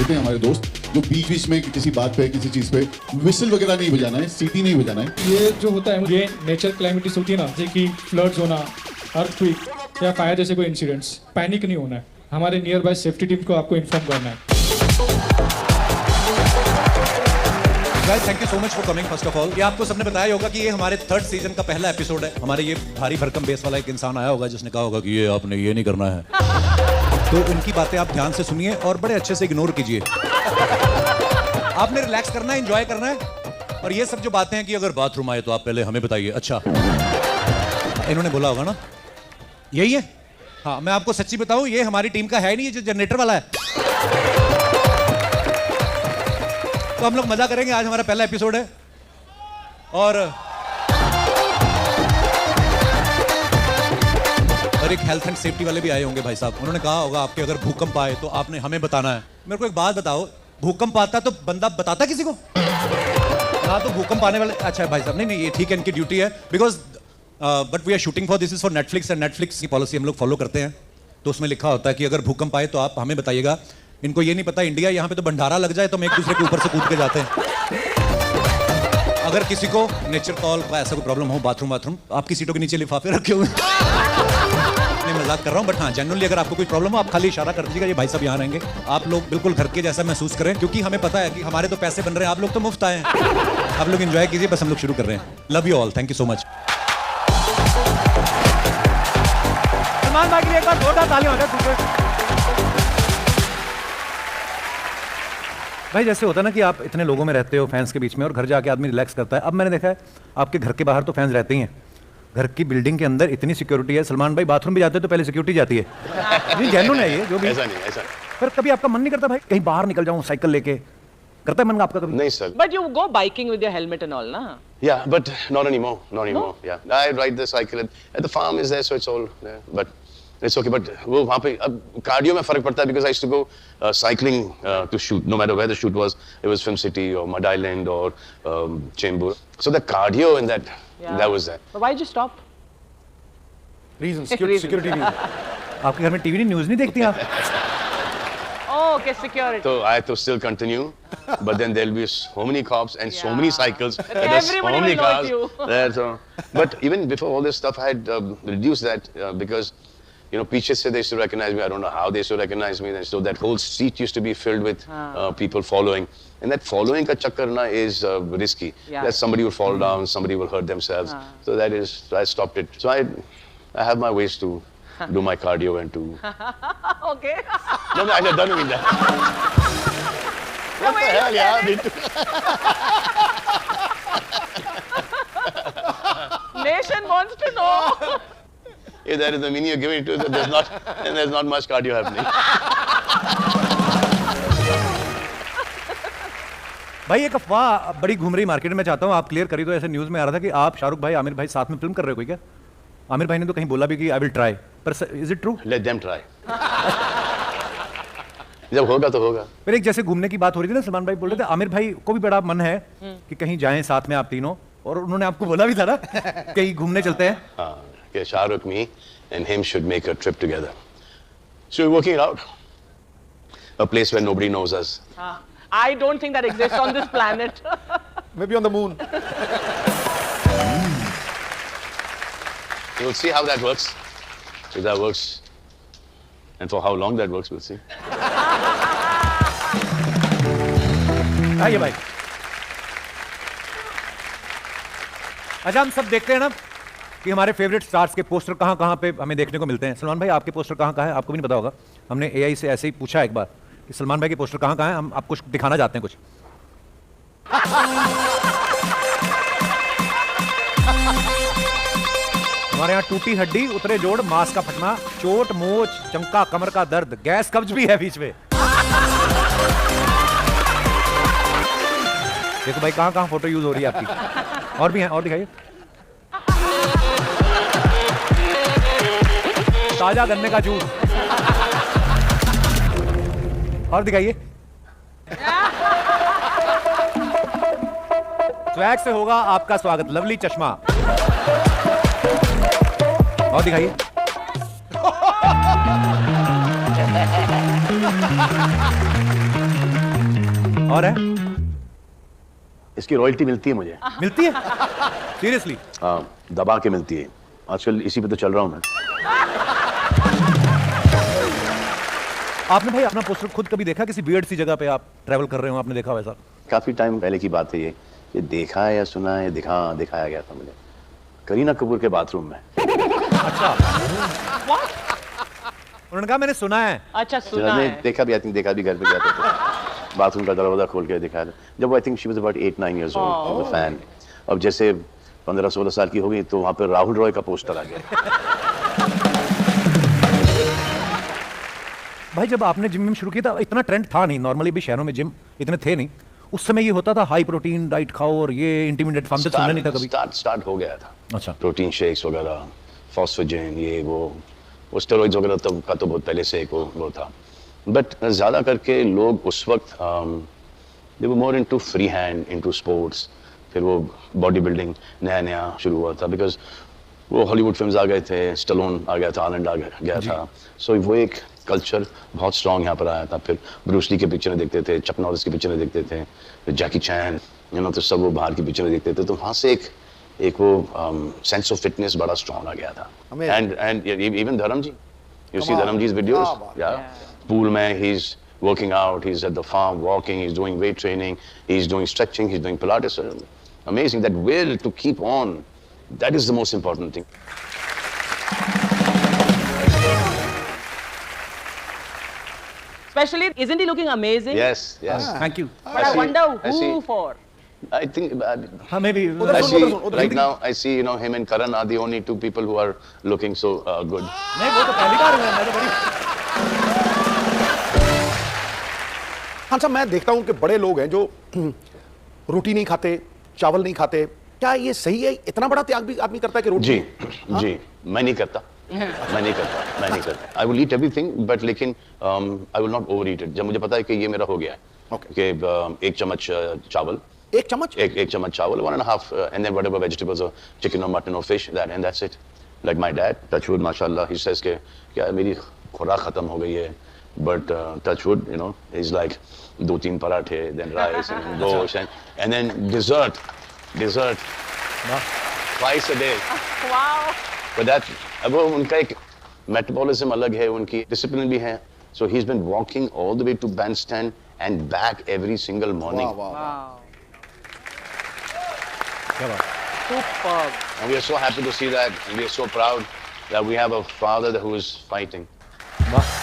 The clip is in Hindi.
होते हैं हमारे दोस्त जो बीच बीच में किसी बात पे किसी चीज पे विसल वगैरह नहीं बजाना है, सीटी नहीं बजाना है। ये जो होता है ये नेचर क्लाइमेटिस होती है ना, जैसे कि फ्लड्स होना, अर्थक्वेक या फायर जैसे कोई इंसिडेंट्स, पैनिक नहीं होना है। हमारे नियर बाय सेफ्टी टीम को आपको इन्फॉर्म करना है। Guys, thank you so much for coming first of all. ये आपको सबने बताया होगा कि ये हमारे 3rd सीजन का पहला एपिसोड है। हमारे ये भारी भरकम बेस वाला एक इंसान आया होगा जिसने कहा होगा कि ये आपने ये नहीं करना है। तो उनकी बातें आप ध्यान से सुनिए और बड़े अच्छे से इग्नोर कीजिए। आपने रिलैक्स करना है, एंजॉय करना है। और ये सब जो बातें हैं कि अगर बाथरूम आए तो आप पहले हमें बताइए। अच्छा, इन्होंने बोला होगा ना, यही है। हाँ, मैं आपको सच्ची बताऊं, ये हमारी टीम का है नहीं, ये जो जनरेटर वाला है। तो हम लोग मजा करेंगे। आज हमारा पहला एपिसोड है और एक हेल्थ एंड सेफ्टी वाले भी आए होंगे भाई साहब। उन्होंने कहा होगा आपके अगर भूकंप आए तो आपने हमें बताना है। मेरे को एक बात बताओ, भूकंप आता तो बंदा बताता किसी को? हाँ, तो भूकंप आने वाले, अच्छा भाई साहब, नहीं ये ठीक है, इनकी ड्यूटी है। Because but we are shooting for this is for Netflix and Netflix की पॉलिसी हम लोग फॉलो करते हैं। तो उसमें लिखा होता है कि अगर भूकंप आए तो आप हमें बताइएगा। इनको ये नहीं पता इंडिया यहाँ पे तो भंडारा लग जाए तो हम एक दूसरे के ऊपर से कूद के जाते हैं। अगर किसी को नेचर कॉल का ऐसा कोई प्रॉब्लम हो, बाथरूम आपकी सीटों के नीचे लिफाफे रखे हुए नहीं, मजाक कर रहा हूँ, बट हाँ जेन्युइनली अगर आपको कोई प्रॉब्लम हो आप खाली इशारा कर दीजिएगा, ये भाई साहब यहाँ रहेंगे। आप लोग बिल्कुल घर के जैसा महसूस करें, क्योंकि हमें पता है कि हमारे तो पैसे बन रहे हैं, आप लोग तो मुफ्त आए हैं। आप लोग एंजॉय कीजिए, बस हम लोग शुरू कर रहे हैं। Love you all, thank you so much. Salman भाई के लिए एक बार जोरदार तालियां हो जाए। भाई जैसे होता है ना कि आप इतने लोगों में रहते हो, फैंस के बीच में, और घर जाके आदमी रिलैक्स करता है। अब मैंने देखा है आपके घर के बाहर तो फैंस रहते ही हैं, घर की बिल्डिंग के अंदर इतनी सिक्योरिटी है। सलमान भाई बाथरूम भी जाते हैं तो पहले सिक्योरिटी जाती है। नहीं जेन्युइन है ये जो भी। ऐसा नहीं, ऐसा पर कभी आपका मन नहीं करता भाई कहीं बाहर निकल जाऊं साइकिल लेके? करता है मन आपका कभी? नहीं sir. But you go biking with your helmet and all, na? Yeah, but not anymore. Not anymore. No? Yeah, I ride the cycle at the farm is there, so it's all there. But it's okay. But वो वहाँ पे अब cardio में फर्क पड़ता है because I used to go cycling to shoot. No matter where the shoot was, it was Film City or Mud Island or Chembur. So the cardio in that that was there. But why did you stop? Reason security reason. आपके घर में टीवी नहीं, न्यूज़ नहीं देखती आप? Oh, okay, security. So I have to still continue, but then there'll be so many cops and so many cycles. Everybody so many will know cars you. there, so. But even before all this stuff, I had reduced that because, you know, Peaches said they used to recognize me. I don't know how they used to recognize me. So that whole street used to be filled with people following. And that following ka chakkar na is risky. Yeah. That somebody will fall down, somebody will hurt themselves. So that is, I stopped it. So I have my ways to do my cardio and to. Okay. No, I don't mean that. What the hell, yeah? Nation wants to know. If that is the meaning you're giving it to, then there's not much cardio happening. भाई एक अफवाह बड़ी घूम रही मार्केट में, चाहता हूँ आप क्लियर करिए। तो ऐसे न्यूज़ में आ रहा था कि आप शाहरुख भाई, आमिर भाई साथ में फिल्म कर रहे हो कोई? क्या आमिर भाई ने तो कहीं बोला भी कि आई विल ट्राई, पर is it true? Let them try. जब होगा तो होगा। फिर एक जैसे घूमने की बात हो रही थी ना, सलमान भाई बोल रहे थे आमिर भाई को भी बड़ा मन है कि कहीं जाएं साथ में आप तीनों, और उन्होंने आपको बोला भी था ना कहीं घूमने चलते हैं। हाँ, कि Shahrukh, me and him should make a trip together. So we're working it out. A place where nobody knows us. I don't think that exists on this planet. Maybe on the moon. We'll see how that works. If that works, and for how long that works, we'll see. आइए भाई। अच्छा, हम सब देखते हैं ना कि हमारे फेवरेट स्टार्स के पोस्टर कहाँ कहाँ पे हमें देखने को मिलते हैं। सलमान भाई आपके पोस्टर कहाँ कहाँ है? आपको भी नहीं पता होगा। हमने एआई से ऐसे ही पूछा एक बार कि सलमान भाई के पोस्टर कहाँ कहाँ हैं, हम आपको दिखाना चाहते हैं कुछ। हमारे यहाँ टूटी हड्डी, उतरे जोड़, मांस का फटना, चोट, मोच, चमका, कमर का दर्द, गैस कब्ज भी है बीच में। देखो भाई कहाँ कहाँ फोटो यूज हो रही है आपकी। और भी हैं, और दिखाइए। ताजा गन्ने का जूस। और दिखाइए। स्वैग से होगा आपका स्वागत, लवली चश्मा। और दिखाइए। और है इसकी रॉयल्टी मिलती है मुझे। मिलती है सीरियसली? हाँ, दबा के मिलती है। आजकल इसी पे तो चल रहा हूँ मैं। आपने भाई अपना पोस्टर खुद कभी देखा किसी वियर्ड सी जगह पे आप ट्रैवल कर रहे हो, आपने देखा वैसा? काफी टाइम पहले की बात है ये देखा है या सुना है, दिखाया गया था मुझे करीना कपूर के बाथरूम में। अच्छा, उन्होंने कहा मैंने सुना है। अच्छा, सुना मैंने है। देखा भी, आई थिंक देखा भी, घर पे गया था तो बाथरूम का दरवाजा खोल के दिखाया था। जब I think she was about 8-9 years old, fan. अब जैसे 15-16 साल की हो गई तो वहां पे राहुल रॉय का पोस्टर आ गया। भाई जब आपने जिम में शुरू किया था इतना ट्रेंड था नहीं, नॉर्मली भी शहरों में जिम इतने थे नहीं उस समय। ये होता था हाई प्रोटीन डाइट खाओ और ये इंटरमीडिएट फार्म से सुना नहीं था कभी। स्टार्ट हो गया था। अच्छा, प्रोटीन शेक्स वगैरह, फॉस्फोजेन, ये वो स्टेरॉइड्स वगैरह तब का तो बहुत पहले से एक वो था। बट ज़्यादा करके लोग उस वक्त they were more into free hand, into sports. फिर वो बॉडी बिल्डिंग नया शुरू हुआ था, बिकॉज वो हॉलीवुड फिल्म्स आ गए थे, स्टैलोन आ गया था, आर्नल्ड आ गया था। सो वो एक कल्चर बहुत स्ट्रॉन्ग यहाँ पर आया था। फिर ब्रूस ली की पिक्चरें देखते थे, चक नॉरिस की पिक्चरें देखते थे, फिर जैकी चैन, तो सब वो बाहर की पिक्चरें देखते थे। तो वहाँ से एक वो सेंस ऑफ फिटनेस बड़ा स्ट्रॉन्ग आ गया था। एंड इवन धर्म जी, यू सी धर्म जी's videos, पूल में he is working out, he's at the farm walking, he's doing weight training, he's doing stretching, he's doing Pilates. Amazing. That will to keep on, that is the most important thing. Especially, isn't he looking amazing? Yes. Thank you. But I wonder I see. who for. I think हाँ मैं भी I see right now. I see him and Karan are the only two people who are looking so good. नहीं, वो तो पहली बार हुआ है, मैं तो बड़ी हाँ साहब, मैं देखता हूँ कि बड़े लोग हैं जो रोटी नहीं खाते, चावल नहीं खाते। क्या ये सही है? इतना बड़ा त्याग भी आदमी करता है कि रोटी? जी मैं नहीं करता। I will eat everything, but लेकिन I will not overeat it. जब मुझे पता है कि ये मेरा हो गया है, कि एक चम्मच चावल, एक चम्मच चावल, 1.5, and then whatever vegetables or chicken or mutton or fish, and that's it. Like my dad, touch wood, mashallah, he says कि क्या मेरी खुराक खत्म हो गई है, but touch wood, he's like 2-3 पराठे, then rice and gosh, and then dessert twice a day. Wow. But that, अब वो उनका एक metabolism अलग है, उनकी discipline भी है. So he's been walking all the way to bandstand and back every single morning. Wow. क्या बात? Superb. And we are so happy to see that, and we are so proud that we have a father who is fighting. वाह।